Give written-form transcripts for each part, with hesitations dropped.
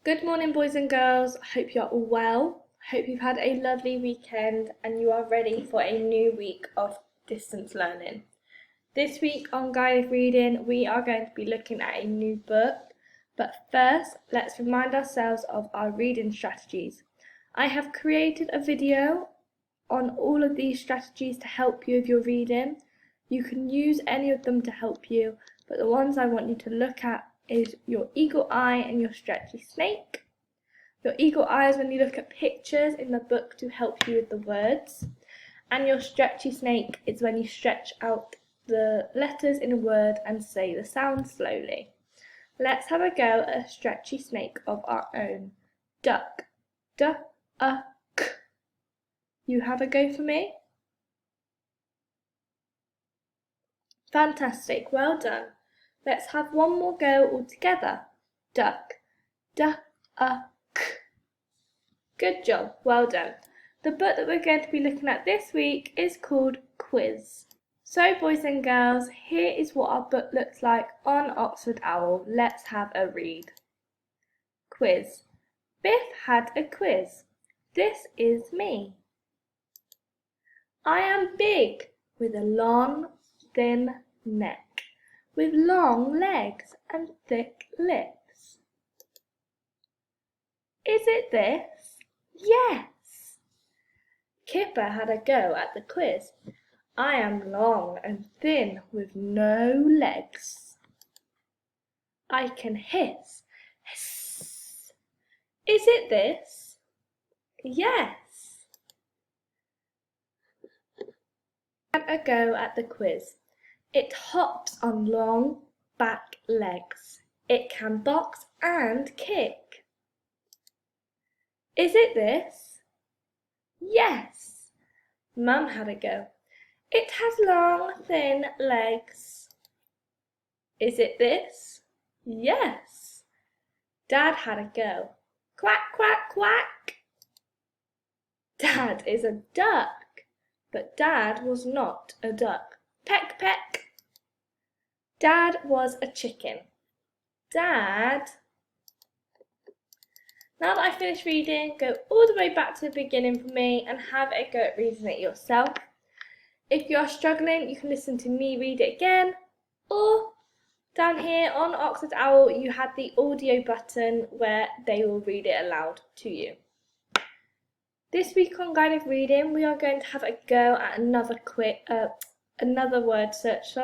Good morning, boys and girls. I hope you're all well. I hope you've had a lovely weekend and you are ready for a new week of distance learning. This week on Guided Reading, we are going to be looking at a new book. But first, let's remind ourselves of our reading strategies. I have created a video on all of these strategies to help you with your reading. You can use any of them to help you, but the ones I want you to look at is your eagle eye and your stretchy snake. Your eagle eye is when you look at pictures in the book to help you with the words, and your stretchy snake is when you stretch out the letters in a word and say the sound slowly. Let's have a go at a stretchy snake of our own. Duck, k. You have a go for me? Fantastic, well done. Let's have one more go all together. Duck, k. Good job, well done. The book that we're going to be looking at this week is called Quiz. So boys and girls, here is what our book looks like on Oxford Owl. Let's have a read. Quiz. Biff had a quiz. This is me. I am big, with a long, thin neck, with long legs and thick lips. Is it this? Yes! Kipper had a go at the quiz. I am long and thin with no legs. I can hiss, hiss. Is it this? Yes! Had a go at the quiz. It hops on long back legs. It can box and kick. Is it this? Yes! Mum had a go. It has long, thin legs. Is it this? Yes! Dad had a go. Quack, quack, quack. Dad is a duck, but Dad was not a duck. Peck, peck. Dad was a chicken. Dad. Now that I've finished reading, go all the way back to the beginning for me and have a go at reading it yourself. If you are struggling, you can listen to me read it again, or down here on Oxford Owl, you have the audio button where they will read it aloud to you. This week on Guided Reading, we are going to have a go at another word search,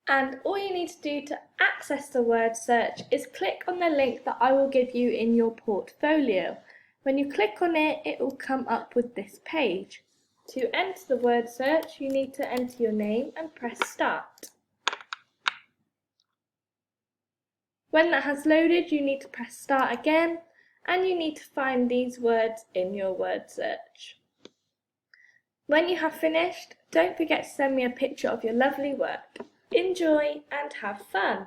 And all you need to do to access the word search is click on the link that I will give you in your portfolio. When you click on it, it will come up with this page. To enter the word search, you need to enter your name and press start. When that has loaded, you need to press start again, and you need to find these words in your word search. When you have finished, don't forget to send me a picture of your lovely work. Enjoy and have fun!